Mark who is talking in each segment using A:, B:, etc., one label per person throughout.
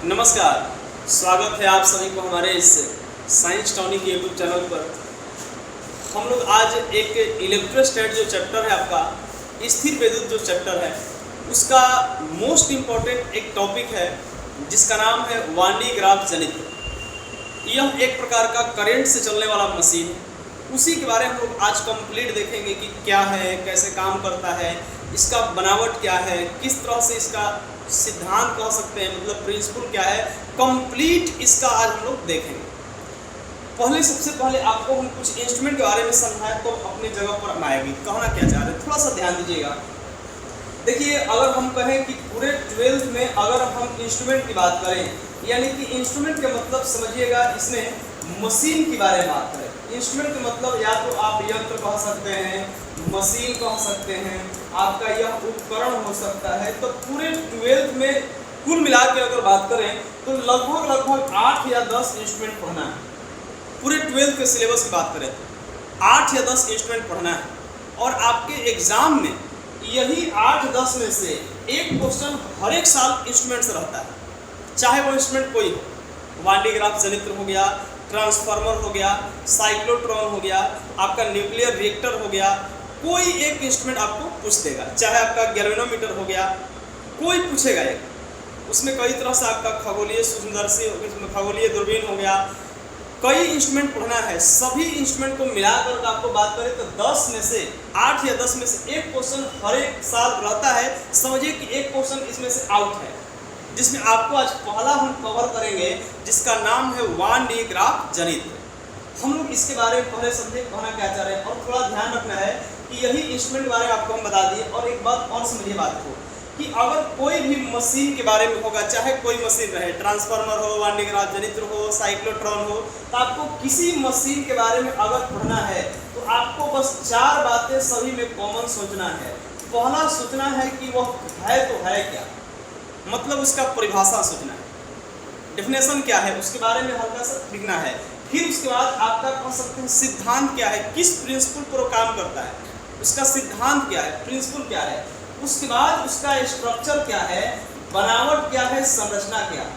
A: नमस्कार, स्वागत है आप सभी को हमारे इस साइंस टॉनिक यूट्यूब चैनल पर। हम लोग आज एक इलेक्ट्रोस्टैट जो चैप्टर है आपका स्थिर विद्युत जो चैप्टर है उसका मोस्ट इम्पॉर्टेंट एक टॉपिक है जिसका नाम है वान डी ग्राफ जनित्र। यह एक प्रकार का करंट से चलने वाला मशीन है। उसी के बारे में हम लोग आज कंप्लीट देखेंगे कि क्या है, कैसे काम करता है, इसका बनावट क्या है, किस तरह से इसका सिद्धांत कह सकते हैं, मतलब प्रिंसिपल क्या है, कंप्लीट इसका आज हम लोग देखेंगे। सबसे पहले आपको हम कुछ इंस्ट्रूमेंट के बारे में समझाएं तो अपनी जगह पर हम आएगी। कहना क्या चाह रहे हैं थोड़ा सा ध्यान दीजिएगा। देखिए, अगर हम कहें कि पूरे 12th में अगर हम इंस्ट्रूमेंट की बात करें, यानी कि इंस्ट्रूमेंट के मतलब समझिएगा, इसमें मशीन के बारे में बात करें। इंस्ट्रूमेंट का मतलब या तो आप यंत्र कह सकते हैं, मशीन कह सकते हैं, आपका यह उपकरण हो सकता है। तो पूरे 12th में कुल मिला के अगर बात करें तो लगभग 8 या 10 इंस्ट्रूमेंट पढ़ना है। पूरे 12th के सिलेबस की बात करें तो 8 या 10 इंस्ट्रूमेंट पढ़ना है और आपके एग्जाम में यही 8-10 में से एक क्वेश्चन हर एक साल इंस्ट्रूमेंट से रहता है, चाहे वो इंस्ट्रूमेंट कोई हो। वान डी ग्राफ जनित्र हो गया, ट्रांसफार्मर हो गया, साइक्लोट्रॉन हो गया, आपका न्यूक्लियर रिएक्टर हो गया, कोई एक इंस्ट्रूमेंट आपको पूछ देगा। चाहे आपका गैल्वेनोमीटर हो गया, कोई पूछेगा एक। उसमें कई तरह से आपका खगोलीय सूक्ष्मदर्शी, खगोलीय दूरबीन हो गया, कई इंस्ट्रूमेंट पढ़ना है। सभी इंस्ट्रूमेंट को मिलाकर आपको बात करें तो 10 में से 8 या 10 में से एक क्वेश्चन हर एक साल रहता है। समझिए कि एक क्वेश्चन इसमें से आउट है, जिसमें आपको आज पहला हम कवर करेंगे जिसका नाम है वान डी ग्राफ जनित्र। हम लोग इसके बारे में पहले समझे कहना क्या चाह रहे हैं और थोड़ा ध्यान रखना है कि यही इंस्ट्रूमेंट के बारे में आपको हम बता दिए। और एक बात और समझिए बात को कि अगर कोई भी मशीन के बारे में होगा, चाहे कोई मशीन रहे, ट्रांसफार्मर हो, वान डी ग्राफ जनित्र हो, साइक्लोट्रॉन हो, तो आपको किसी मशीन के बारे में अगर पढ़ना है तो आपको बस 4 बातें सभी में कॉमन सोचना है। पहला सोचना है कि वह है तो है क्या, मतलब उसका परिभाषा सोचना है, डेफिनेशन क्या है, उसके बारे में हल्का सा लिखना है। फिर उसके बाद आपका कह सकते हैं सिद्धांत क्या है, किस प्रिंसिपल पर काम करता है, उसका सिद्धांत क्या है, प्रिंसिपल क्या है। उसके बाद उसका स्ट्रक्चर क्या है, बनावट क्या है, संरचना क्या है,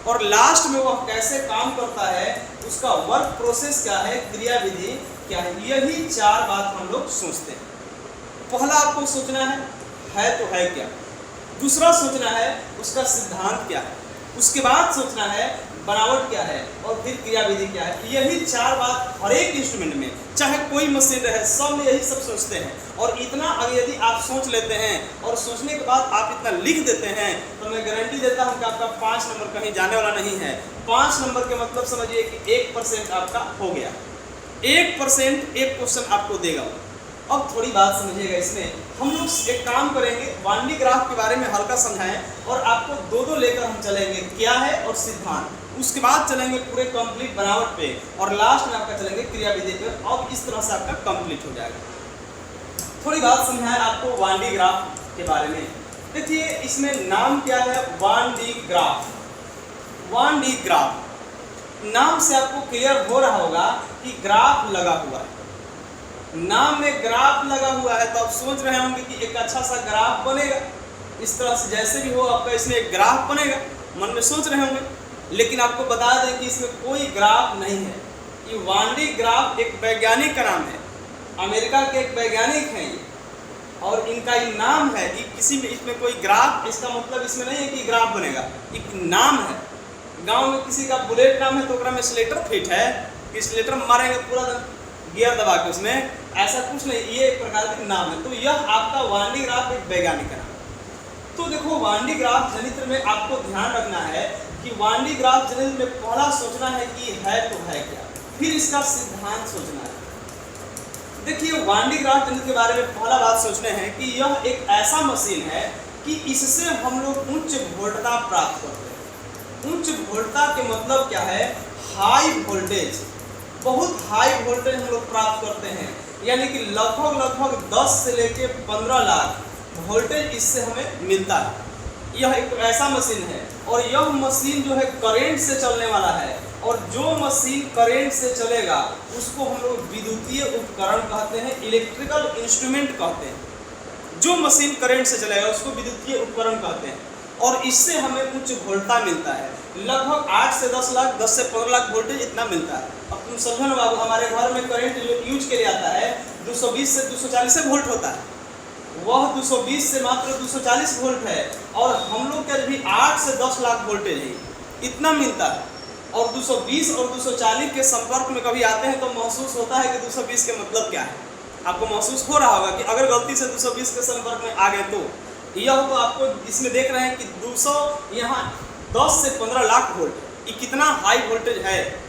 A: और लास्ट में वह कैसे काम करता है, उसका वर्क प्रोसेस क्या है, क्रियाविधि क्या है। यही 4 बात हम लोग सोचते हैं। पहला आपको सोचना है तो है क्या। दूसरा सोचना है उसका सिद्धांत क्या है। उसके बाद सोचना है बनावट क्या है और फिर क्रियाविधि क्या है। यही 4 बात हर एक इंस्ट्रूमेंट में, चाहे कोई मशीन रहे, सब में यही सब सोचते हैं। और इतना अगर यदि आप सोच लेते हैं और सोचने के बाद आप इतना लिख देते हैं तो मैं गारंटी देता हूं कि आपका 5 नंबर कहीं जाने वाला नहीं है। 5 नंबर के मतलब समझिए कि 1% आपका हो गया। 1% एक क्वेश्चन आपको देगा। अब थोड़ी बात समझिएगा, इसमें हम लोग एक काम करेंगे, वान डी ग्राफ के बारे में हल्का समझाएं और आपको दो लेकर हम चलेंगे, क्या है और सिद्धांत। उसके बाद चलेंगे पूरे कंप्लीट बनावट पे और लास्ट में आपका चलेंगे क्रियाविधि पे। अब इस तरह से आपका कंप्लीट हो जाएगा। थोड़ी बात समझाएं आपको वान डी ग्राफ के बारे में। देखिए, इसमें नाम क्या है, वान डी ग्राफ। वान डी ग्राफ नाम से आपको क्लियर हो रहा होगा कि ग्राफ लगा हुआ है। नाम में ग्राफ लगा हुआ है तो आप सोच रहे होंगे कि एक अच्छा सा ग्राफ बनेगा, इस तरह से जैसे भी हो आपका इसमें एक ग्राफ बनेगा, मन में सोच रहे होंगे। लेकिन आपको बता दें कि इसमें कोई ग्राफ नहीं है। ये वान डी ग्राफ एक वैज्ञानिक का नाम है, अमेरिका के एक वैज्ञानिक हैं ये, और इनका ये नाम है। कि किसी में इसमें कोई ग्राफ, इसका मतलब इसमें नहीं है कि ग्राफ बनेगा, एक नाम है। गाँव में किसी का बुलेट नाम है तो उसमें स्लेटर फिट है कि स्लेटर मारेंगे पूरा गियर दबा के, उसमें ऐसा कुछ नहीं, ये एक प्रकार का नाम है। तो यह आपका वान डी ग्राफ एक वैज्ञानिक का नाम है। तो देखो, वान डी ग्राफ जनित्र में आपको ध्यान रखना है कि वान डी ग्राफ जनित्र में पहला सोचना है कि है तो है क्या, फिर इसका सिद्धांत सोचना है। देखिए, वान डी ग्राफ जनित्र के बारे में पहला बात सोचना है कि यह एक ऐसा मशीन है कि इससे हम लोग उच्च वोल्टता प्राप्त करते हैं। उच्च वोल्टता के मतलब क्या है, हाई वोल्टेज, बहुत हाई वोल्टेज हम लोग प्राप्त करते हैं। यानी कि लगभग 10 से लेके 15 लाख वोल्टेज इससे हमें मिलता है। यह एक ऐसा मशीन है और यह मशीन जो है करंट से चलने वाला है। और जो मशीन करंट से चलेगा उसको हम लोग विद्युतीय उपकरण कहते हैं, इलेक्ट्रिकल इंस्ट्रूमेंट कहते हैं। जो मशीन करंट से चलेगा उसको विद्युतीय उपकरण कहते हैं। और इससे हमें उच्च वोल्टता मिलता है। लगभग 8 से 10 लाख, 10 से 15 लाख वोल्टेज इतना मिलता है। अब तुम समझो ना बाबू, हमारे घर में करंट जो यूज के लिए आता है 220 से 240 वोल्ट होता है, वह 220 से मात्र 240 वोल्ट है, और हम लोग का भी 8 से 10 लाख वोल्टेज है, इतना मिलता है। और 220 और 240 के संपर्क में कभी आते हैं तो महसूस होता है कि 220 के मतलब क्या है। आपको महसूस हो रहा होगा कि अगर गलती से 220 के संपर्क में आ गए तो यह तो आपको इसमें देख रहे हैं कि 200 यहाँ 10 से 15 लाख वोल्ट, ये कितना हाई वोल्टेज है।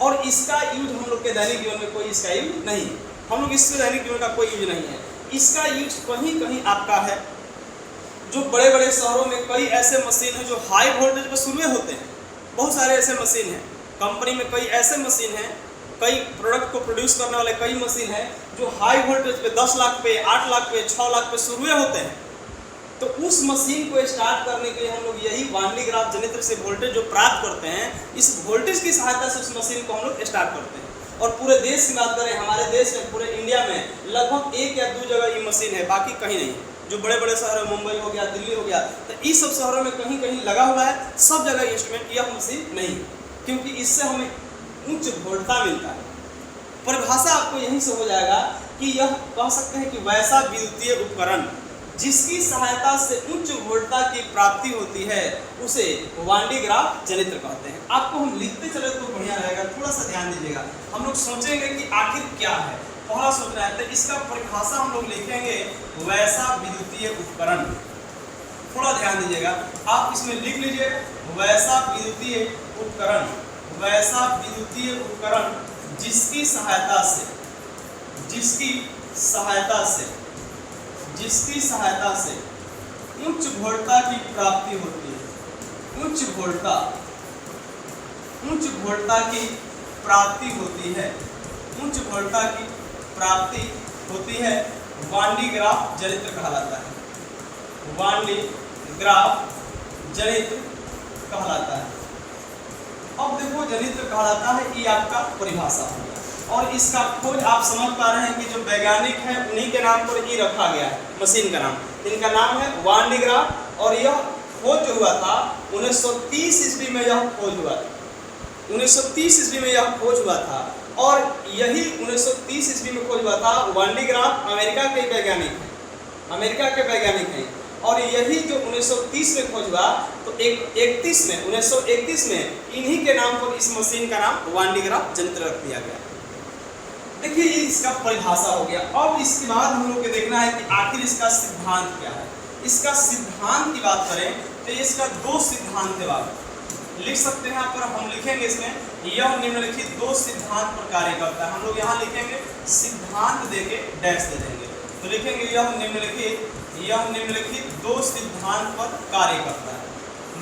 A: और इसका यूज हम लोग के दैनिक जीवन में कोई इसका यूज नहीं है, हम लोग इसके दैनिक जीवन का कोई यूज नहीं है। इसका यूज कहीं कहीं आपका है, जो बड़े बड़े शहरों में कई ऐसे मशीन हैं जो हाई वोल्टेज पर शुरू होते हैं, बहुत सारे ऐसे मशीन हैं। कंपनी में कई ऐसे मशीन हैं, कई प्रोडक्ट को प्रोड्यूस करने वाले कई मशीन हैं जो हाई वोल्टेज पे 10 लाख पे, 8 लाख पे, 6 लाख पे शुरू होते हैं। तो उस मशीन को स्टार्ट करने के लिए हम लोग यही वांडी ग्राफ जनित्र से वोल्टेज जो प्राप्त करते हैं, इस वोल्टेज की सहायता से उस मशीन को हम लोग स्टार्ट करते हैं। और पूरे देश की बात करें, हमारे देश में पूरे इंडिया में लगभग 1 या 2 जगह ये मशीन है, बाकी कहीं नहीं। जो बड़े बड़े शहर, मुंबई हो गया, दिल्ली हो गया, तो इस सब शहरों में कहीं कहीं लगा हुआ है, सब जगह इंस्ट्रूमेंट यह मशीन नहीं, क्योंकि इससे हमें उच्च वोल्टता मिलता है। परिभाषा आपको यहीं से हो जाएगा कि यह कह सकते हैं कि वैसा विद्युतीय उपकरण जिसकी सहायता से उच्च वोल्टता की प्राप्ति होती है उसे वांडी ग्राफ जनित्र कहते हैं। आपको हम लिखते चले तो बढ़िया रहेगा, थोड़ा सा ध्यान दीजिएगा। हम लोग सोचेंगे कि आखिर क्या है, पहला सोच रहे हैं तो इसका परिभाषा हम लोग लिखेंगे वैसा विद्युतीय उपकरण। थोड़ा ध्यान दीजिएगा, आप इसमें लिख लीजिए वैसा विद्युतीय उपकरण, वैसा विद्युतीय उपकरण जिसकी सहायता से उच्च वोल्टता की प्राप्ति होती है, उच्च वोल्टता की प्राप्ति होती है, उच्च वोल्टता की प्राप्ति होती है, वांडी ग्राफ जनित्र कहलाता है, वांडी ग्राफ जनित्र कहलाता है। अब देखो जनित्र कहलाता है, ये आपका परिभाषा हो गया। और इसका खोज आप समझ पा रहे हैं कि जो वैज्ञानिक हैं उन्हीं के नाम पर ये रखा गया है, मशीन का नाम, इनका नाम है वांडी ग्राफ। और यह खोज जो हुआ था 1930 ईस्वी में यह खोज हुआ था, 1930 ईस्वी में यह खोज हुआ था। और यही 1930 ईस्वी में खोज हुआ था वांडी ग्राफ अमेरिका के वैज्ञानिक हैं, अमेरिका के वैज्ञानिक हैं। और यही जो 1930 में खोज हुआ तो 1931 में इन्हीं के नाम पर इस मशीन का नाम वांडी ग्राफ जनित्र रख दिया गया। देखिए ये इसका परिभाषा हो गया। अब इसके बाद हम लोग को देखना है कि आखिर इसका सिद्धांत क्या है। इसका सिद्धांत की बात करें तो इसका 2 सिद्धांत है, बात लिख सकते हैं यहाँ पर। हम लिखेंगे इसमें यह निम्नलिखित 2 सिद्धांत पर कार्य करता है। हम लोग यहाँ लिखेंगे सिद्धांत देके डैश दे देंगे, तो लिखेंगे यह निम्नलिखित 2 सिद्धांत पर कार्य करता है,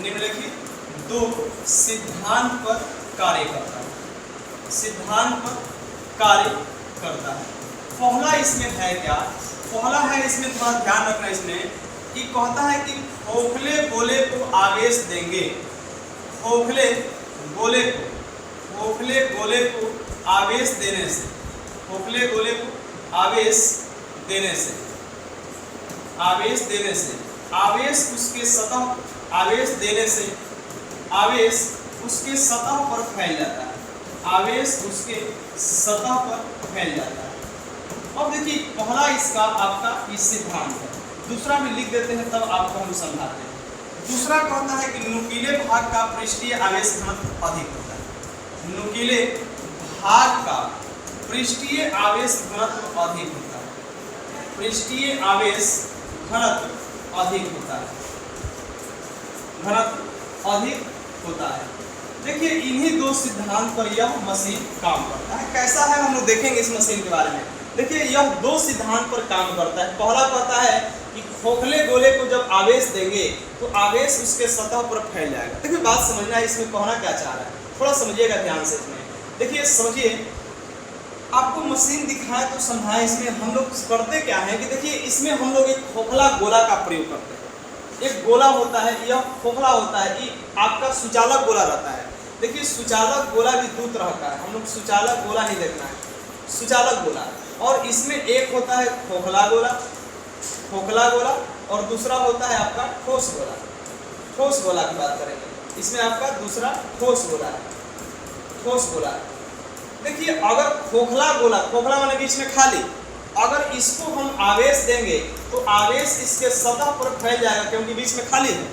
A: निम्नलिखित 2 सिद्धांत पर कार्य करता है, सिद्धांत पर कार्य करता है। पहला इसमें है क्या, पहला है इसमें थोड़ा ध्यान रखना इसमें कि कहता है कि खोखले गोले को आवेश देंगे, खोखले गोले को आवेश देने से, खोखले गोले को आवेश देने से, आवेश देने से, आवेश उसके सतह, आवेश देने से आवेश उसके सतह पर फैल जाता है, आवेश उसके सतह पर फैल जाता है। अब देखिए पहला इसका आपका इस सिद्धांत है, दूसरा भी लिख देते हैं तब आपको हम समझाते हैं। दूसरा कहता है कि नुकीले भाग का पृष्ठीय आवेश घनत्व अधिक होता है, नुकीले भाग का पृष्ठीय आवेश घनत्व अधिक होता है, पृष्ठीय आवेश घनत्व अधिक होता है, घनत्व अधिक होता है। देखिए इन्हीं 2 सिद्धांत पर यह मशीन काम करता है। कैसा है हम लोग देखेंगे इस मशीन के बारे में। देखिए यह 2 सिद्धांत पर काम करता है। पहला कहता है कि खोखले गोले को जब आवेश देंगे तो आवेश उसके सतह पर फैल जाएगा। देखिए बात समझना है, इसमें कहना क्या चाह रहा है, थोड़ा समझिएगा ध्यान से इसमें। देखिए समझिए, आपको मशीन दिखाएं तो समझाएं। इसमें हम लोग करते क्या है कि देखिए इसमें हम लोग एक खोखला गोला का प्रयोग करते हैं। एक गोला होता है, यह खोखला होता है, ये आपका सुचालक गोला रहता है। देखिए सुचालक गोला भी 2 तरह का है, हम लोग सुचालक गोला नहीं देखना है, सुचालक गोला। और इसमें एक होता है खोखला गोला, खोखला गोला, और दूसरा होता है आपका ठोस गोला। ठोस गोला की बात करेंगे इसमें आपका दूसरा ठोस गोला है, ठोस गोला। देखिए अगर खोखला गोला, खोखला माने बीच में खाली, अगर इसको हम आवेश देंगे तो आवेश इसके सतह पर फैल जाएगा क्योंकि बीच में खाली है।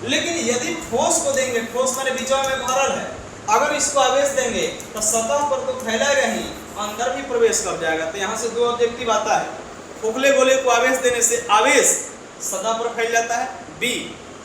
A: लेकिन यदि ठोस को देंगे, ठोस माने बीचों में भरल है, अगर इसको आवेश देंगे तो सतह पर तो फैलेगा ही, अंदर भी प्रवेश कर जाएगा। तो यहाँ से दो ऑब्जेक्टिव आता है, खोखले गोले को आवेश देने से आवेश सतह पर फैल जाता है, बी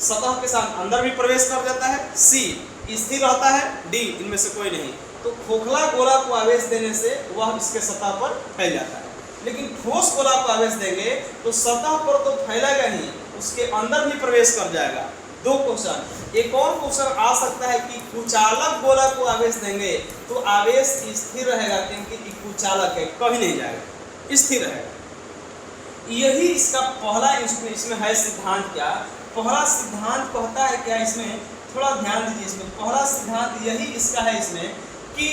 A: सतह के साथ अंदर भी प्रवेश कर जाता है, सी स्थिर रहता है, डी इनमें से कोई नहीं। तो खोखला गोला को आवेश देने से वह इसके सतह पर फैल जाता है, लेकिन ठोस गोला को आवेश देंगे तो सतह पर तो फैलेगा ही, उसके अंदर भी प्रवेश कर जाएगा। दो क्वेश्चन, एक और क्वेश्चन आ सकता है कि कुचालक गोला को आवेश देंगे तो आवेश स्थिर रहेगा क्योंकि कुचालक है, कभी नहीं जाएगा, स्थिर रहेगा। यही इसका पहला इसमें है सिद्धांत। क्या पहला सिद्धांत कहता है क्या, इसमें थोड़ा ध्यान दीजिए। इसमें पहला सिद्धांत यही इसका है इसमें कि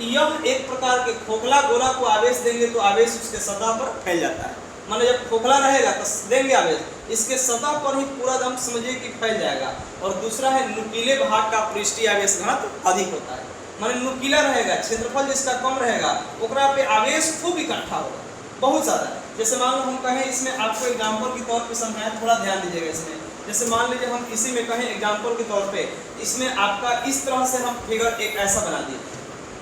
A: यह एक प्रकार के खोखला गोला को आवेश देंगे तो आवेश उसके सतह पर फैल जाता है। माने जब खोखला रहेगा तो देंगे आवेश, इसके सतह पर ही पूरा दम समझिए कि फैल जाएगा। और दूसरा है नुकीले भाग का पृष्ठीय आवेश घनत्व अधिक होता है। माने नुकीला रहेगा, क्षेत्रफल जिसका कम रहेगा ओकरा पे आवेश खूब इकट्ठा होगा, बहुत ज़्यादा। जैसे मान लो हम कहें, इसमें आपको एग्जाम्पल के तौर पे समझाएं, थोड़ा ध्यान दीजिएगा इसमें। जैसे मान लीजिए हम इसी में कहें एग्जाम्पल के तौर पे, इसमें आपका इस तरह से हम फिगर एक ऐसा बना दिए,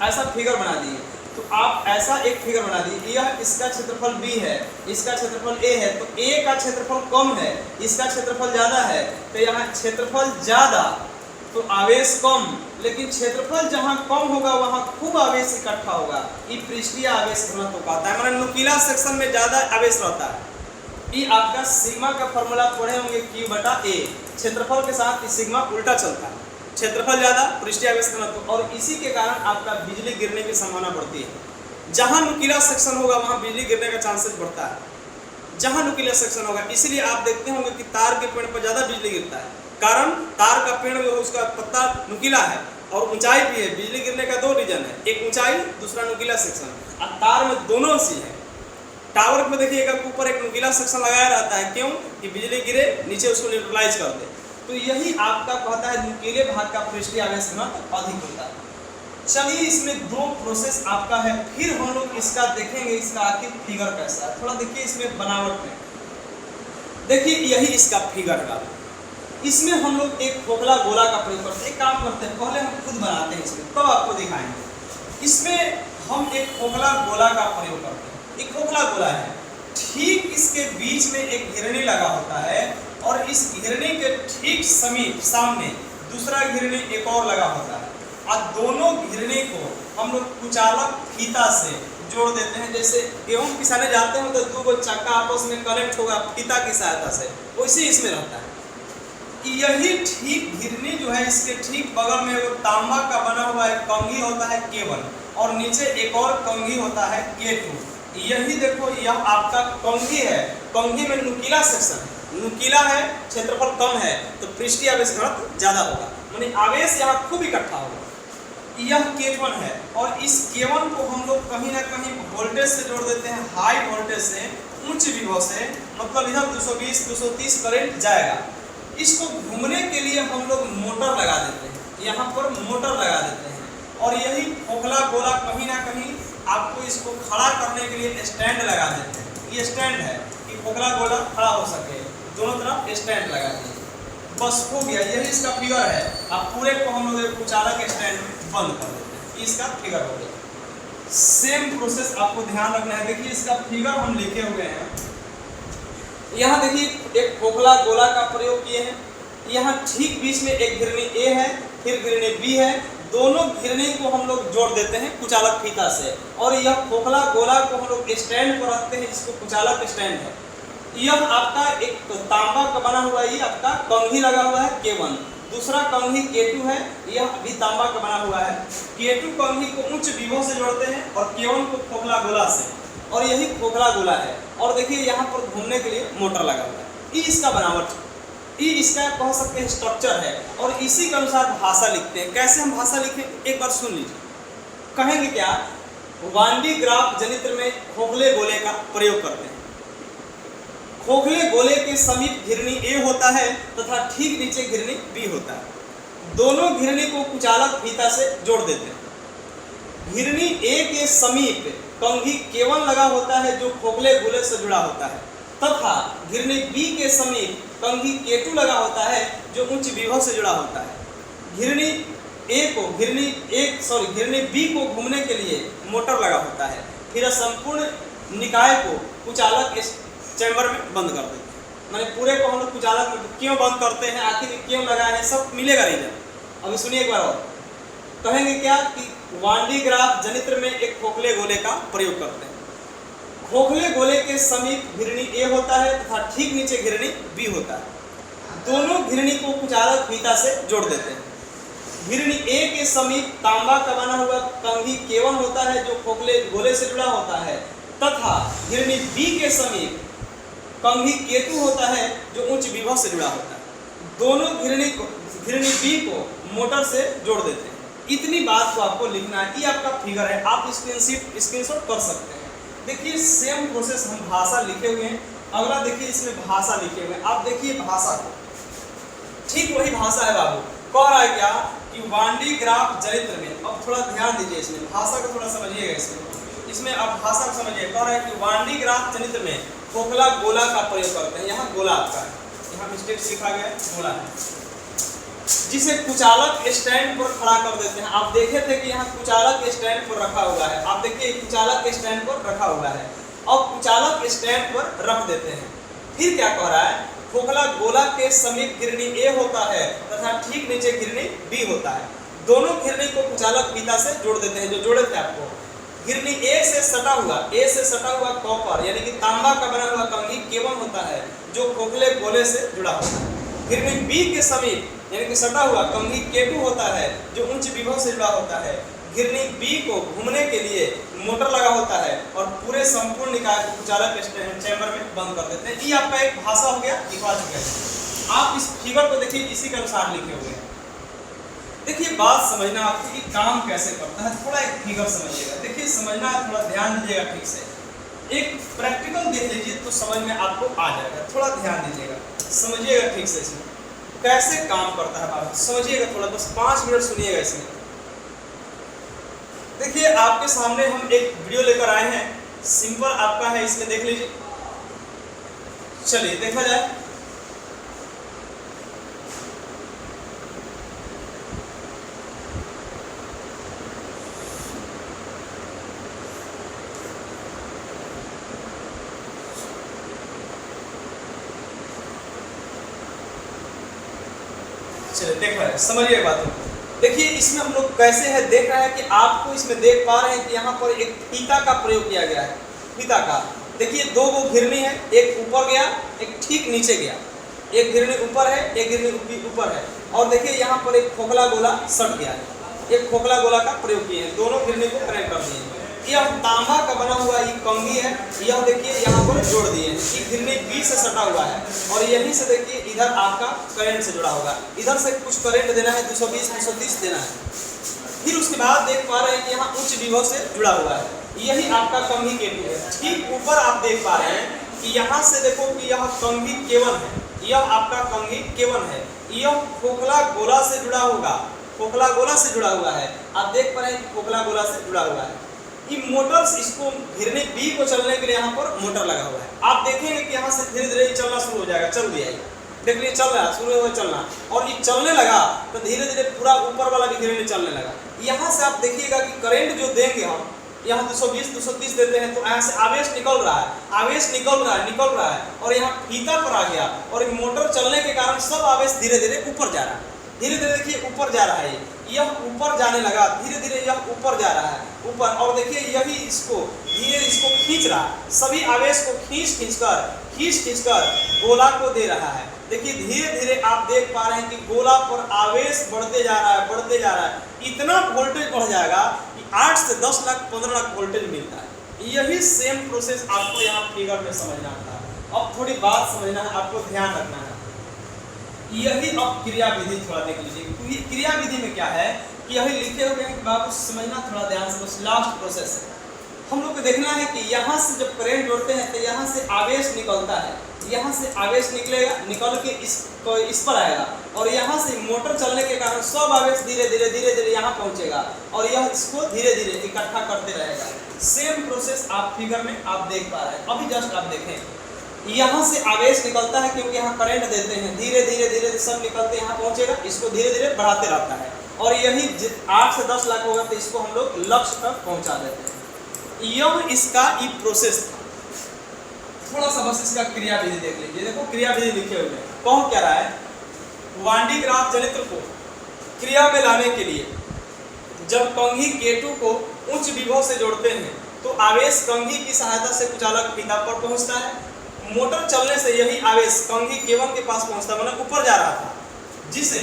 A: ऐसा फिगर बना दिए, तो आप ऐसा एक फिगर बना दिए, यह इसका क्षेत्रफल b है, इसका क्षेत्रफल a है, तो a का क्षेत्रफल कम है, इसका क्षेत्रफल ज़्यादा है, तो यहाँ क्षेत्रफल ज़्यादा तो आवेश कम, लेकिन क्षेत्रफल जहाँ कम होगा वहाँ खूब आवेश इकट्ठा होगा। ये पृष्ठीय आवेश घनत्व कहता है। मतलब नुकीला सेक्शन में ज़्यादा आवेश रहता है। ये आपका सिग्मा का फॉर्मूला पढ़े होंगे, Q/A, क्षेत्रफल के साथ सिग्मा उल्टा चलता है, क्षेत्रफल ज़्यादा पृष्ठीय आवेश घनत्व, और इसी के कारण आपका बिजली गिरने की संभावना बढ़ती है। जहाँ नुकीला सेक्शन होगा वहाँ बिजली गिरने का चांसेस बढ़ता है, जहाँ नुकीला सेक्शन होगा। इसलिए आप देखते होंगे कि तार के पेड़ पर ज़्यादा बिजली गिरता है, कारण तार का पेड़ में उसका पत्ता नुकीला है और ऊंचाई भी है। बिजली गिरने का दो रीजन है, एक ऊंचाई, दूसरा नुकीला सेक्शन। और तार में दोनों सी है। टावर में देखिएगा ऊपर एक नुकीला सेक्शन लगाया रहता है, क्यों कि बिजली गिरे नीचे उसको न्यूट्रलाइज कर दे। तो यही आपका कहता है नुकीले भाग का पृष्ठीय आवेश घनत्व अधिक होता है। चलिए इसमें दो प्रोसेस आपका है, फिर हम लोग इसका देखेंगे इसका आखिर फिगर कैसा है। थोड़ा देखिए इसमें बनावट में, देखिए यही इसका फिगर है। इसमें हम लोग एक खोखला गोला का प्रयोग करते हैं। एक काम करते हैं, पहले हम खुद बनाते हैं इसमें, तब आपको दिखाएंगे। इसमें हम एक खोखला गोला का प्रयोग करते हैं। एक खोखला गोला है, ठीक इसके बीच में एक घिरनी लगा होता है, और इस घिरनी के ठीक समीप सामने दूसरा घिरनी एक और लगा होता है, और दोनों घिरनी को हम लोग कुचालक फीता से जोड़ देते हैं। जैसे गेहूं पिसाने जाते हैं तो दो चक्का आपस में कनेक्ट होगा फीता की सहायता से, वैसे इसमें रहता है। यही ठीक घिरनी जो है, इसके ठीक बगल में वो तांबा का बना हुआ एक कंघी होता है K1, और नीचे एक और कंघी होता है K2। यही देखो यह आपका कंघी है, कंघी में नुकीला सेक्शन है, नुकीला है, क्षेत्रफल कम है, तो पृष्ठीय आवेश घनत्व ज्यादा होगा, माने आवेश यहाँ खूब इकट्ठा होगा। यह K1 है, और इस K1 को हम लोग कहीं ना कहीं वोल्टेज से जोड़ देते हैं, हाई वोल्टेज से, उच्च विभव से, मतलब इधर 220-230 करंट जाएगा। इसको घूमने के लिए हम लोग मोटर लगा देते हैं, यहाँ पर मोटर लगा देते हैं। और यही खोखला गोला कहीं ना कहीं आपको इसको खड़ा करने के लिए स्टैंड लगा देते हैं। ये स्टैंड है कि खोखला गोला खड़ा हो सके, दोनों तरफ स्टैंड लगा दिए, बस हो गया। यही इसका फिगर है। आप पूरे को हम लोग कुचालक स्टैंड में बंद कर देते हैं, इसका फिगर हो गया। सेम प्रोसेस आपको ध्यान रखना है। देखिए इसका फिगर हम लिखे हुए हैं, यहाँ देखिए एक खोखला गोला का प्रयोग किए हैं। यहाँ ठीक बीच में एक घिरनी A है, फिर घिरनी B है, दोनों घिरनी को हम लोग जोड़ देते हैं कुचालक फीता से, और यह खोखला गोला को हम लोग स्टैंड पर रखते हैं, जिसको कुचालक स्टैंड है। यह आपका एक तांबा का बना हुआ, ये आपका कंघी लगा हुआ है K1, दूसरा कंघी K2 है, यह भी तांबा का बना हुआ है। K2 कंघी को उच्च विभव से जोड़ते हैं और K1 को खोखला गोला से, और यही खोखला गोला है। और देखिए यहाँ पर घूमने के लिए मोटर लगा हुआ है। ये इसका बनावट, ये इसका कह सकते हैं स्ट्रक्चर है, और इसी के अनुसार भाषा लिखते हैं। कैसे हम भाषा लिखें, एक बार सुन लीजिए। कहेंगे क्या, वांडी ग्राफ जनित्र में खोखले गोले का प्रयोग करते हैं। खोखले गोले के समीप घिरनी A होता है तथा ठीक नीचे घिरनी B होता है। दोनों घिरनी को कुचालक फीता से जोड़ देते हैं। घिरनी ए के समीप कंघी केवल लगा होता है जो खोखले गोले से जुड़ा होता है, तथा घिरनी बी के समीप कंघी केटू लगा होता है जो उच्च विभव से जुड़ा होता है। घिरनी बी को घूमने के लिए मोटर लगा होता है। फिर संपूर्ण निकाय को कुचालक इस चैम्बर में बंद कर देते हैं। मैंने पूरे को हम लोग कुचालक में क्यों बंद करते हैं, आखिर क्यों लगाए हैं, सब मिलेगा रीजन। अभी सुनिए एक बार और। कहेंगे क्या कि वान डी ग्राफ जनित्र में एक खोखले गोले का प्रयोग करते हैं। खोखले गोले के समीप घिरनी ए होता है तथा ठीक नीचे घिरनी बी होता है। दोनों घिरनी को कुचालक फीता से जोड़ देते हैं। घिरनी ए के समीप तांबा का बना हुआ कंघी केवल होता है जो खोखले गोले से जुड़ा होता है, तथा घिरनी बी के समीप कंघी केतु होता है जो उच्च विभव से जुड़ा होता है। दोनों घिरनी बी को मोटर से जोड़ देते हैं। इतनी बात को आपको लिखना है। ये आपका फिगर है, आप स्क्रीनशॉट कर सकते हैं। देखिए सेम प्रोसेस हम भाषा लिखे हुए हैं। अगला देखिए इसमें भाषा लिखे हुए हैं। आप देखिए भाषा को, ठीक वही भाषा है बाबू। कह रहा है क्या कि वान डी ग्राफ चरित्र में, अब थोड़ा ध्यान दीजिए इसमें, भाषा को थोड़ा समझिएगा। इसमें आप भाषा को समझिए। कह रहा है कि वान डी ग्राफ चरित्र में खोखला गोला का प्रयोग करते हैं। यहाँ गोला आपका है, यहाँ मिस्टेक लिखा गया है, गोला है, जिसे कुचालक स्टैंड पर खड़ा कर देते हैं। आप देखे थे कि यहाँ कुचालक स्टैंड पर रखा हुआ है। आप देखिए कुचालक स्टैंड पर रखा हुआ है। अब कुचालक स्टैंड पर रख देते हैं। फिर क्या कह रहा है, खोखला गोला के समीप घिरनी ए होता है तथा ठीक नीचे घिरनी बी होता है। दोनों घिरनी को कुचालक फीता से जोड़ देते हैं, जो जोड़े थे आपको। घिरनी ए से सटा हुआ कॉपर यानी कि तांबा का बना हुआ कंघी केवल होता है जो खोखले गोले से जुड़ा होता है। घिरनी बी के समीप यानी कि सटा हुआ कंघी केटू होता है जो उच्च विभव से जुड़ा होता है। घिरनी बी को घूमने के लिए मोटर लगा होता है और पूरे संपूर्ण निकाय को कुचालक चैम्बर में बंद कर देते हैं। ये आपका एक भाषा हो गया, लिखवा चुके हैं। आप इस फिगर को देखिए, इसी के अनुसार लिखे हुए हैं। देखिए बात समझना आपको कि काम कैसे करता है, थोड़ा एक फिगर समझिएगा। देखिए समझना, थोड़ा ध्यान दीजिएगा ठीक से। एक प्रैक्टिकल देख लीजिए तो समझ में आपको आ जाएगा। थोड़ा ध्यान दीजिएगा, समझिएगा ठीक से इसमें कैसे काम करता है बात समझिएगा। थोड़ा बस 5 मिनट सुनिएगा इसमें। देखिए आपके सामने हम एक वीडियो लेकर आए हैं, सिंपल आपका है, इसमें देख लीजिए। चलिए देखा जाए। चलिए देखा है, समझिए बातों को। देखिए इसमें हम लोग कैसे है देख रहे हैं कि आपको इसमें देख पा रहे हैं कि यहाँ पर एक फीता का प्रयोग किया गया है। फीता का देखिए 2 गो घिरनी है, एक ऊपर गया एक ठीक नीचे गया। एक घिरनी ऊपर है, एक घिरनी ऊपर है, और देखिए यहाँ पर एक खोखला गोला सट गया है। एक खोखला गोला का प्रयोग किए हैं, दोनों घिरनी को कनेक्ट कर दिए। यह तांबा का बना हुआ ये कंघी है, यह देखिए यहाँ पर जोड़ दिए। ये घिरनी बी से सटा हुआ है और यहीं से देखिए इधर आपका करंट से जुड़ा होगा। इधर से कुछ करंट देना है, 220 230 देना है। फिर उसके बाद देख पा रहे हैं कि यहाँ उच्च विभव से जुड़ा हुआ है। यही आपका कंघी केतु है। ठीक ऊपर आप देख पा रहे हैं कि यहाँ से देखो कि यह कंघी केवन है, यह आपका कंघी केवन है। यह खोखला गोला से जुड़ा होगा, खोखला गोला से जुड़ा हुआ है। आप देख पा रहे हैं कि खोखला गोला से जुड़ा हुआ है। ये मोटर्स, इसको घिरनी बी को चलने के लिए यहाँ पर मोटर लगा हुआ है। आप देखेंगे कि यहाँ से धीरे धीरे चलना शुरू हो जाएगा। चल दिया, देख लीजिए चल रहा है, शुरू हो चलना, और ये चलने लगा तो धीरे धीरे पूरा ऊपर वाला भी घिरनी चलने लगा। यहाँ से आप देखिएगा कि करंट जो देंगे हम, यहाँ 220 230 देते हैं तो यहाँ से आवेश निकल रहा है, आवेश निकल रहा है और यहाँ फीता पर आ गया और मोटर चलने के कारण सब आवेश धीरे धीरे ऊपर जा रहा है। धीरे धीरे देखिए ऊपर जा रहा है, यह ऊपर जाने लगा, धीरे धीरे यह ऊपर जा रहा है ऊपर, और देखिए यही इसको धीरे इसको खींच रहा है। सभी आवेश को खींच कर गोला को दे रहा है। देखिए धीरे धीरे आप देख पा रहे हैं कि गोला पर आवेश बढ़ते जा रहा है। इतना वोल्टेज बढ़ जाएगा कि 8 से 10 लाख 15 लाख वोल्टेज मिलता है। यही सेम प्रोसेस आपको यहाँ फिगर में समझना था। अब थोड़ी बात समझना है, आपको ध्यान रखना है। यही अब क्रिया विधि थोड़ा देख लीजिए। क्रिया विधि में क्या है कि यही लिखे हुए हैं कि बाबू समझना थोड़ा ध्यान से, बस लास्ट प्रोसेस है। हम लोग को देखना है कि यहाँ से जब करंट जोड़ते हैं तो यहाँ से आवेश निकलता है, यहाँ से आवेश निकलेगा, निकल के इस पर आएगा और यहाँ से मोटर चलने के कारण सब आवेश धीरे धीरे यहाँ पहुँचेगा और यह इसको धीरे धीरे इकट्ठा करते रहेगा। सेम प्रोसेस आप फिगर में आप देख पा रहे हैं। अभी जस्ट आप देखें, यहाँ से आवेश निकलता है क्योंकि यहाँ करंट देते हैं, धीरे धीरे सब निकलते यहाँ पहुँचेगा, इसको धीरे धीरे बढ़ाते रहता है और यही 8 से 10 लाख होगा तो इसको हम लोग लक्ष्य तक पहुँचा देते हैं। यह इसका ये प्रोसेस था। थोड़ा सा बस इसका क्रियाविधि देख लीजिए। देखो क्रियाविधि लिखे हुए हैं, कौन कह रहा है, वांडी ग्राफ जनित्र को क्रिया में लाने के लिए जब कंघी K2 को उच्च विभव से जोड़ते हैं तो आवेश कंघी की सहायता से कुचालक फीता पर पहुंचता है। मोटर चलने से यही आवेश कंघी K1 के पास पहुंचता, मतलब ऊपर जा रहा था, जिसे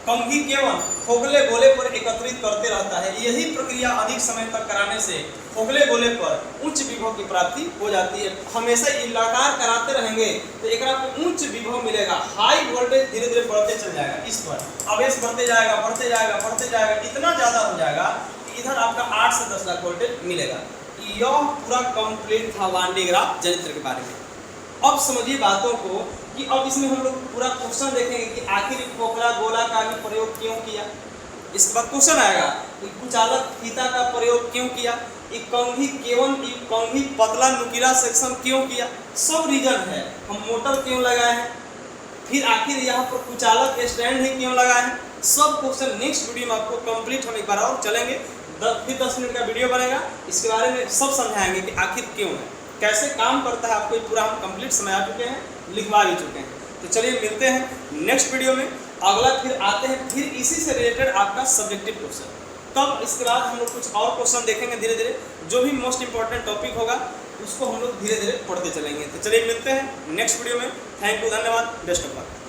A: कंघी K1 खोखले गोले पर एकत्रित करते रहता है। यही प्रक्रिया अधिक समय तक कराने से खोखले गोले पर उच्च विभव की प्राप्ति हो जाती है। हमेशा ये लगातार कराते रहेंगे तो एक उच्च विभव मिलेगा, हाई वोल्टेज धीरे धीरे बढ़ते चल जाएगा, इस पर आवेश बढ़ते जाएगा बढ़ते जाएगा बढ़ते जाएगा, इतना ज़्यादा हो जाएगा कि इधर आपका 8 से 10 लाख वोल्टेज मिलेगा। यह पूरा कंप्लीट था वांडी ग्राफ जनित्र के बारे में। अब समझिए बातों को कि अब इसमें हम लोग पूरा क्वेश्चन देखेंगे कि आखिर खोखला गोला का भी प्रयोग क्यों किया। इसके बाद क्वेश्चन आएगा कि कुचालक फीता का प्रयोग क्यों किया, कंघी K1 कंघी पतला नुकीला सेक्शन क्यों किया, सब रीजन है। हम मोटर क्यों लगाए हैं, फिर आखिर यहाँ पर कुचालक स्टैंड ही क्यों लगाए हैं, सब क्वेश्चन नेक्स्ट वीडियो में आपको कंप्लीट हम एक बार और चलेंगे। फिर 10 मिनट का वीडियो बनेगा, इसके बारे में सब समझाएंगे कि आखिर क्यों है, कैसे काम करता है, आपको पूरा हम कंप्लीट समझा चुके हैं, लिखवा भी चुके हैं। तो चलिए मिलते हैं नेक्स्ट वीडियो में। अगला फिर आते हैं फिर इसी से रिलेटेड आपका सब्जेक्टिव क्वेश्चन। तब इसके बाद हम लोग कुछ और क्वेश्चन देखेंगे धीरे धीरे, जो भी मोस्ट इंपॉर्टेंट टॉपिक होगा उसको हम लोग धीरे धीरे पढ़ते चलेंगे। तो चलिए मिलते हैं नेक्स्ट वीडियो में। थैंक यू, धन्यवाद, बेस्ट ऑफ लक।